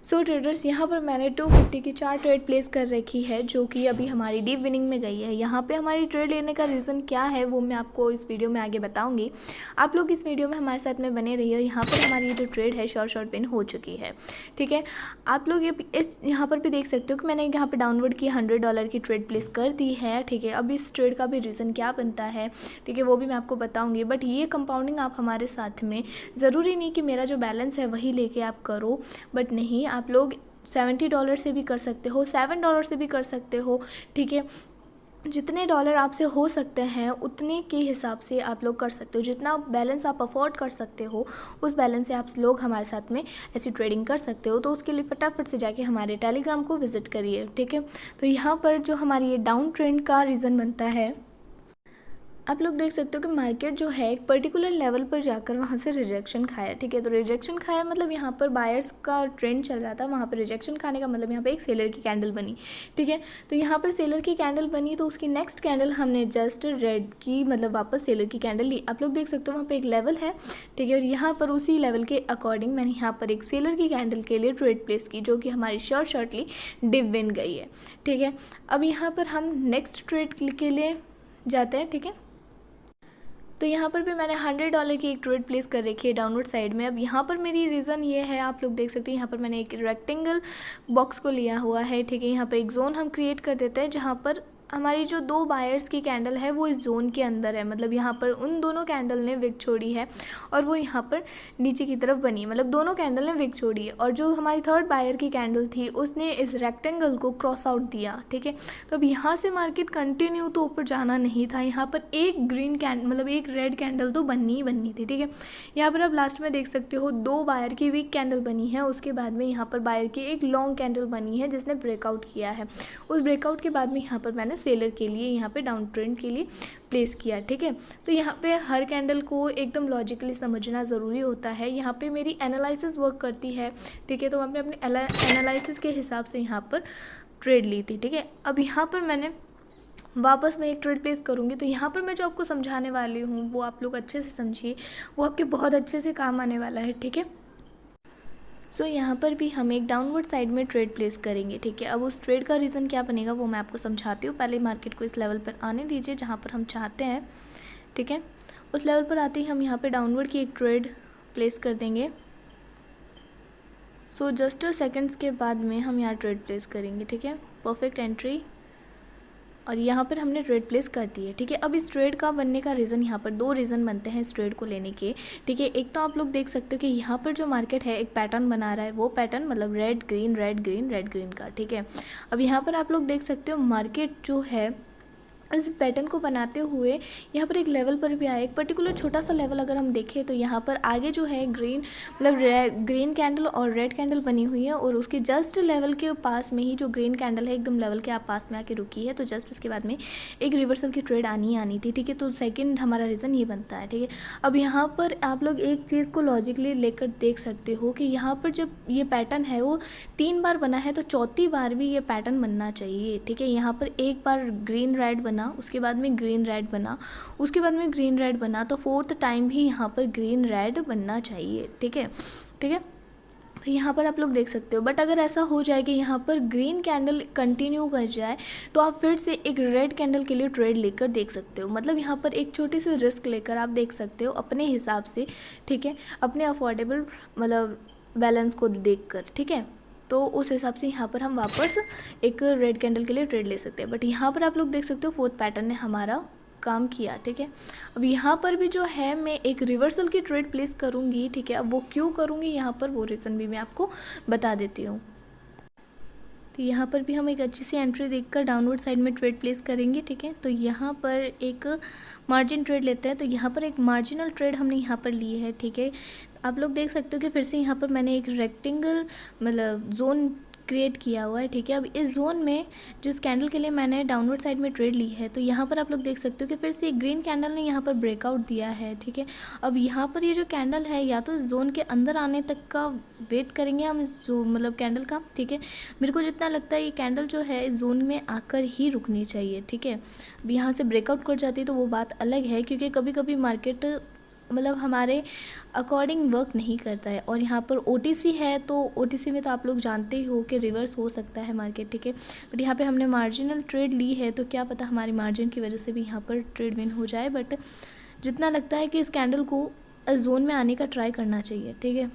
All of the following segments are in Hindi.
सो ट्रेडर्स, यहाँ पर मैंने 250 की 4 ट्रेड प्लेस कर रखी है जो कि अभी हमारी डीप विनिंग में गई है। यहाँ पे हमारी ट्रेड लेने का रीज़न क्या है वो मैं आपको इस वीडियो में आगे बताऊंगी। आप लोग इस वीडियो में हमारे साथ में बने रहिए। यहाँ पर हमारी जो ट्रेड है शॉर्ट पिन हो चुकी है, ठीक है। आप लोग ये इस यहाँ पर भी देख सकते हो कि मैंने यहाँ पर डाउनवर्ड की $100 की ट्रेड प्लेस कर दी है, ठीक है। अब इस ट्रेड का भी रीज़न क्या बनता है, ठीक है, वो भी मैं आपको बताऊँगी। बट ये कंपाउंडिंग आप हमारे साथ में, ज़रूरी नहीं कि मेरा जो बैलेंस है वही लेके आप करो, बट नहीं, आप लोग $70 से भी कर सकते हो, $7 से भी कर सकते हो, ठीक है। जितने डॉलर आपसे हो सकते हैं उतने के हिसाब से आप लोग कर सकते हो। जितना बैलेंस आप अफोर्ड कर सकते हो उस बैलेंस से आप लोग हमारे साथ में ऐसी ट्रेडिंग कर सकते हो। तो उसके लिए फटाफट से जाके हमारे टेलीग्राम को विज़िट करिए, ठीक है। तो यहाँ पर जो हमारी ये डाउन ट्रेंड का रीज़न बनता है, आप लोग देख सकते हो कि मार्केट जो है एक पर्टिकुलर लेवल पर जाकर वहाँ से रिजेक्शन खाया, ठीक है। तो रिजेक्शन खाया मतलब यहाँ पर बायर्स का ट्रेंड चल रहा था, वहाँ पर रिजेक्शन खाने का मतलब यहाँ पे एक सेलर की कैंडल बनी, ठीक है। तो यहाँ पर सेलर की कैंडल बनी तो उसकी नेक्स्ट कैंडल हमने जस्ट रेड की मतलब वापस सेलर की कैंडल ली। आप लोग देख सकते हो वहाँ पर एक लेवल है, ठीक है। और यहाँ पर उसी लेवल के अकॉर्डिंग मैंने यहाँ पर एक सेलर की कैंडल के लिए ट्रेड प्लेस की जो कि हमारी शॉर्टली डिप विन गई है, ठीक है। अब यहाँ पर हम नेक्स्ट ट्रेड के लिए जाते हैं, ठीक है। तो यहाँ पर भी मैंने $100 की एक ट्रेड प्लेस कर रखी है डाउनवर्ड साइड में। अब यहाँ पर मेरी रीज़न ये है, आप लोग देख सकते हैं यहाँ पर मैंने एक रेक्टेंगल बॉक्स को लिया हुआ है, ठीक है। यहाँ पर एक जोन हम क्रिएट कर देते हैं जहाँ पर हमारी जो दो बायर्स की कैंडल है वो इस जोन के अंदर है, मतलब यहाँ पर उन दोनों कैंडल ने विक छोड़ी है और वो यहाँ पर नीचे की तरफ बनी, मतलब दोनों कैंडल ने विक छोड़ी है। और जो हमारी थर्ड बायर की कैंडल थी उसने इस रेक्टेंगल को क्रॉस आउट दिया, ठीक है। तो अब यहाँ से मार्केट कंटिन्यू तो ऊपर जाना नहीं था, यहाँ पर एक ग्रीन मतलब एक रेड कैंडल तो बननी ही बननी थी, ठीक है। यहाँ पर आप लास्ट में देख सकते हो दो बायर की वीक कैंडल बनी है, उसके बाद में यहाँ पर बायर की एक लॉन्ग कैंडल बनी है जिसने ब्रेकआउट किया है। उस ब्रेकआउट के बाद में यहाँ पर मैंने सेलर के लिए यहाँ पे डाउन ट्रेंड के लिए प्लेस किया, ठीक है। तो यहाँ पे हर कैंडल को एकदम लॉजिकली समझना ज़रूरी होता है। यहाँ पे मेरी एनालिसिस वर्क करती है, ठीक है। तो मैंने अपने एनालिसिस के हिसाब से यहाँ पर ट्रेड ली थी, ठीक है। अब यहाँ पर मैंने वापस मैं एक ट्रेड प्लेस करूँगी तो यहाँ पर मैं जो आपको समझाने वाली हूँ वो आप लोग अच्छे से समझिए, वो आपके बहुत अच्छे से काम आने वाला है, ठीक है। सो यहाँ पर भी हम एक डाउनवर्ड साइड में ट्रेड प्लेस करेंगे, ठीक है। अब उस ट्रेड का रीज़न क्या बनेगा वो मैं आपको समझाती हूँ। पहले मार्केट को इस लेवल पर आने दीजिए जहाँ पर हम चाहते हैं, ठीक है। उस लेवल पर आते ही हम यहाँ पे डाउनवर्ड की एक ट्रेड प्लेस कर देंगे। सो जस्ट सेकंड्स के बाद में हम यहाँ ट्रेड प्लेस करेंगे, ठीक है। परफेक्ट एंट्री, और यहाँ पर हमने ट्रेड प्लेस कर दी है, ठीक है। अब इस ट्रेड का बनने का रीज़न, यहाँ पर दो रीज़न बनते हैं इस ट्रेड को लेने के, ठीक है। एक तो आप लोग देख सकते हो कि यहाँ पर जो मार्केट है एक पैटर्न बना रहा है, वो पैटर्न मतलब red green red green red green का, ठीक है। अब यहाँ पर आप लोग देख सकते हो मार्केट जो है इस पैटर्न को बनाते हुए यहाँ पर एक लेवल पर भी आया, एक पर्टिकुलर छोटा सा लेवल अगर हम देखें तो यहाँ पर आगे जो है ग्रीन मतलब ग्रीन कैंडल और रेड कैंडल बनी हुई है, और उसके जस्ट लेवल के पास में ही जो ग्रीन कैंडल है एकदम लेवल के पास में आके रुकी है। तो जस्ट उसके बाद में एक रिवर्सल की ट्रेड आनी ही आनी थी, ठीक है। तो सेकेंड हमारा रीज़न ये बनता है, ठीक है। अब यहाँ पर आप लोग एक चीज़ को लॉजिकली लेकर देख सकते हो कि यहाँ पर जब ये पैटर्न है वो 3 बार बना है तो चौथी बार भी ये पैटर्न बनना चाहिए, ठीक है। यहाँ पर एक बार ग्रीन रेड बना, उसके बाद में ग्रीन रेड बना, उसके बाद में ग्रीन रेड बना, तो फोर्थ टाइम भी यहाँ पर ग्रीन रेड बनना चाहिए, ठीक है, ठीक है। तो यहाँ पर आप लोग देख सकते हो। बट अगर ऐसा हो जाए कि यहाँ पर ग्रीन कैंडल कंटिन्यू कर जाए तो आप फिर से एक रेड कैंडल के लिए ट्रेड लेकर देख सकते हो, मतलब यहाँ पर एक छोटी सी रिस्क लेकर आप देख सकते हो अपने हिसाब से, ठीक है, अपने अफोर्डेबल मतलब बैलेंस को देखकर, ठीक है। तो उस हिसाब से यहाँ पर हम वापस एक रेड कैंडल के लिए ट्रेड ले सकते हैं। बट यहाँ पर आप लोग देख सकते हो फोर्थ पैटर्न ने हमारा काम किया, ठीक है। अब यहाँ पर भी जो है मैं एक रिवर्सल की ट्रेड प्लेस करूँगी, ठीक है। अब वो क्यों करूँगी यहाँ पर वो रीज़न भी मैं आपको बता देती हूँ। तो यहाँ पर भी हम एक अच्छी सी एंट्री देखकर डाउनवर्ड साइड में ट्रेड प्लेस करेंगे, ठीक है। तो यहाँ पर एक मार्जिन ट्रेड लेते हैं, तो यहाँ पर एक मार्जिनल ट्रेड हमने यहाँ पर ली है, ठीक है। आप लोग देख सकते हो कि फिर से यहाँ पर मैंने एक रेक्टेंगल मतलब जोन क्रिएट किया हुआ है, ठीक है। अब इस जोन में जिस कैंडल के लिए मैंने डाउनवर्ड साइड में ट्रेड ली है, तो यहाँ पर आप लोग देख सकते हो कि फिर से एक ग्रीन कैंडल ने यहाँ पर ब्रेकआउट दिया है, ठीक है। अब यहाँ पर ये जो कैंडल है या तो इस जोन के अंदर आने तक का वेट करेंगे हम इस जो मतलब कैंडल का, ठीक है। मेरे को जितना लगता है ये कैंडल जो है इस जोन में आकर ही रुकनी चाहिए, ठीक है। अब यहाँ से ब्रेकआउट कर जाती है तो वो बात अलग है, क्योंकि कभी कभी मार्केट मतलब हमारे अकॉर्डिंग वर्क नहीं करता है। और यहाँ पर OTC है तो OTC में तो आप लोग जानते ही हो कि रिवर्स हो सकता है मार्केट, ठीक है। बट यहाँ पे हमने मार्जिनल ट्रेड ली है तो क्या पता हमारी मार्जिन की वजह से भी यहाँ पर ट्रेड विन हो जाए। बट जितना लगता है कि इस कैंडल को जोन में आने का ट्राई करना चाहिए, ठीक है।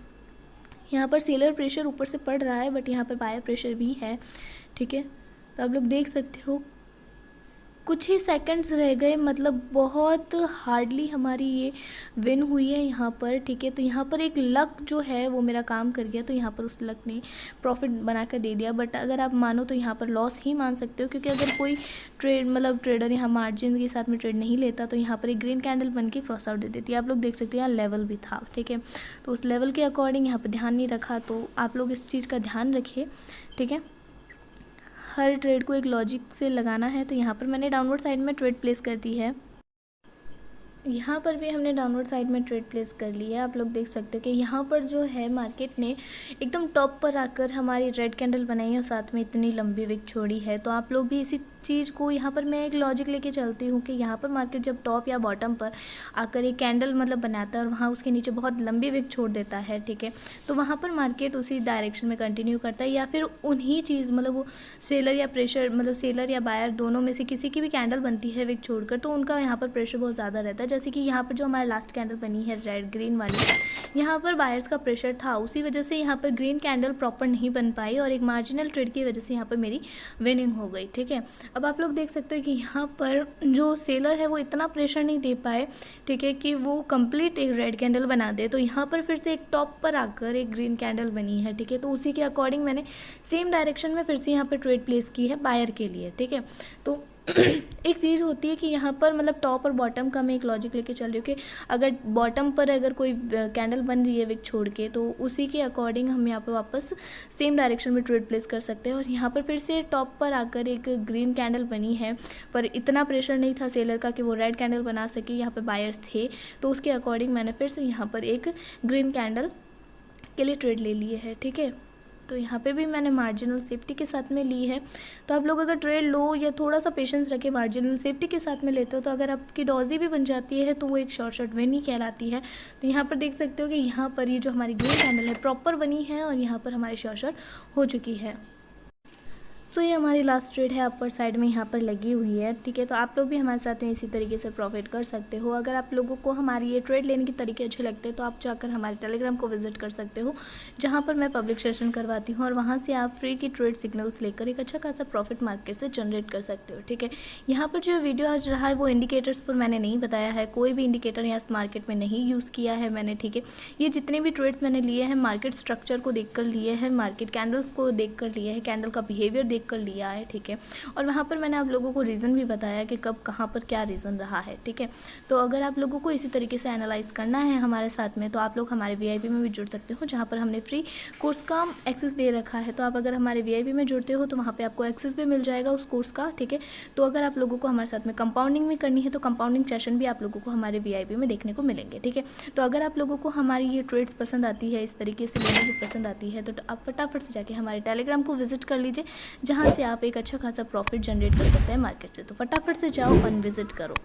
यहाँ पर सेलर प्रेशर ऊपर से पड़ रहा है बट यहाँ पर बायर प्रेशर भी है, ठीक है। तो आप लोग देख सकते हो कुछ ही सेकंड्स रह गए, मतलब बहुत हार्डली हमारी ये विन हुई है यहाँ पर, ठीक है। तो यहाँ पर एक लक जो है वो मेरा काम कर गया, तो यहाँ पर उस लक ने प्रॉफिट बना कर दे दिया। बट अगर आप मानो तो यहाँ पर लॉस ही मान सकते हो, क्योंकि अगर कोई ट्रेडर यहाँ मार्जिन के साथ में ट्रेड नहीं लेता तो यहाँ पर एक ग्रीन कैंडल बन के क्रॉस आउट दे देती है। आप लोग देख सकते हो यहाँ लेवल भी था, ठीक है। तो उस लेवल के अकॉर्डिंग यहाँ पर ध्यान नहीं रखा, तो आप लोग इस चीज़ का ध्यान रखिए, ठीक है। हर ट्रेड को एक लॉजिक से लगाना है। तो यहाँ पर मैंने डाउनवर्ड साइड में ट्रेड प्लेस कर दी है। यहाँ पर भी हमने डाउनवर्ड साइड में ट्रेड प्लेस कर लिया है। आप लोग देख सकते हो कि यहाँ पर जो है मार्केट ने एकदम टॉप पर आकर हमारी रेड कैंडल बनाई है और साथ में इतनी लंबी विक छोड़ी है। तो आप लोग भी इसी चीज़ को, यहाँ पर मैं एक लॉजिक लेके चलती हूँ कि यहाँ पर मार्केट जब टॉप या बॉटम पर आकर एक कैंडल मतलब बनाता है और वहाँ उसके नीचे बहुत लंबी विक छोड़ देता है, ठीक है। तो वहाँ पर मार्केट उसी डायरेक्शन में कंटिन्यू करता है, या फिर उन्हीं चीज़ मतलब वो सेलर या बायर दोनों में से किसी की भी कैंडल बनती है विक छोड़कर, तो उनका यहाँ पर प्रेशर बहुत ज़्यादा रहता है। जैसे कि यहाँ पर जो हमारी लास्ट कैंडल बनी है रेड ग्रीन वाली, यहाँ पर बायर्स का प्रेशर था, उसी वजह से यहाँ पर ग्रीन कैंडल प्रॉपर नहीं बन पाई और एक मार्जिनल ट्रेड की वजह से यहाँ पर मेरी विनिंग हो गई, ठीक है। अब आप लोग देख सकते हो कि यहाँ पर जो सेलर है वो इतना प्रेशर नहीं दे पाए, ठीक है, कि वो कंप्लीट एक रेड कैंडल बना दे। तो यहाँ पर फिर से एक टॉप पर आकर एक ग्रीन कैंडल बनी है, ठीक है। तो उसी के अकॉर्डिंग मैंने सेम डायरेक्शन में फिर से यहाँ पर ट्रेड प्लेस की है बायर के लिए, ठीक है। तो एक चीज़ होती है कि यहाँ पर मतलब टॉप और बॉटम का मैं एक लॉजिक लेके चल रही हूँ कि अगर बॉटम पर अगर कोई कैंडल बन रही है विक छोड़ के, तो उसी के अकॉर्डिंग हम यहाँ पर वापस सेम डायरेक्शन में ट्रेड प्लेस कर सकते हैं। और यहाँ पर फिर से टॉप पर आकर एक ग्रीन कैंडल बनी है, पर इतना प्रेशर नहीं था सेलर का कि वो रेड कैंडल बना सके, यहाँ पर बायर्स थे, तो उसके अकॉर्डिंग मैंने फिर से यहाँ पर एक ग्रीन कैंडल के लिए ट्रेड ले लिए है, ठीक है। तो यहाँ पे भी मैंने मार्जिनल सेफ्टी के साथ में ली है। तो आप लोग अगर ट्रेड लो या थोड़ा सा पेशेंस रखे मार्जिनल सेफ्टी के साथ में लेते हो, तो अगर आपकी डॉजी भी बन जाती है तो वो एक शॉर्ट विन ही कहलाती है। तो यहाँ पर देख सकते हो कि यहाँ पर ये जो हमारी ग्रीन कैंडल है प्रॉपर बनी है और यहाँ पर हमारी शॉर्ट हो चुकी है। सो ये हमारी लास्ट ट्रेड है, अपर साइड में यहाँ पर लगी हुई है, ठीक है। तो आप लोग भी हमारे साथ में इसी तरीके से प्रॉफिट कर सकते हो। अगर आप लोगों को हमारी ये ट्रेड लेने के तरीके अच्छे लगते हैं तो आप जाकर हमारे टेलीग्राम को विजिट कर सकते हो, जहाँ पर मैं पब्लिक सेशन करवाती हूँ और वहाँ से आप फ्री की ट्रेड सिग्नल्स लेकर एक अच्छा खासा प्रॉफिट मार्केट से जनरेट कर सकते हो, ठीक है। यहाँ पर जो वीडियो आज रहा है वो इंडिकेटर्स पर मैंने नहीं बताया है, कोई भी इंडिकेटर यहाँ मार्केट में नहीं यूज़ किया है मैंने, ठीक है। ये जितने भी ट्रेड्स मैंने लिए हैं मार्केट स्ट्रक्चर को देख कर लिए हैं, मार्केट कैंडल्स को देख कर लिए हैं, कैंडल का बिहेवियर देख कर लिया है, ठीक है। और वहाँ पर मैंने आप लोगों को रीज़न भी बताया कि कब कहाँ पर क्या रीज़न रहा है, ठीक है। तो अगर आप लोगों को इसी तरीके से एनालाइज करना है हमारे साथ में, तो आप लोग हमारे VIP में भी जुड़ सकते हो, जहाँ पर हमने फ्री कोर्स का एक्सेस दे रखा है। तो आप अगर हमारे VIP में जुड़ते हो तो वहाँ पर आपको एक्सेस भी मिल जाएगा उस कोर्स का, ठीक है। तो अगर आप लोगों को हमारे साथ में कंपाउंडिंग में करनी है तो कंपाउंडिंग सेशन भी आप लोगों को हमारे VIP में देखने को मिलेंगे, ठीक है। तो अगर आप लोगों को हमारी ये ट्रेड्स पसंद आती है, इस तरीके से लेने की पसंद आती है, तो आप फटाफट से जाके हमारे टेलीग्राम को विजिट कर लीजिए, जहाँ से आप एक अच्छा खासा प्रॉफिट जनरेट कर सकते हैं मार्केट से। तो फटाफट से जाओ और विजिट करो।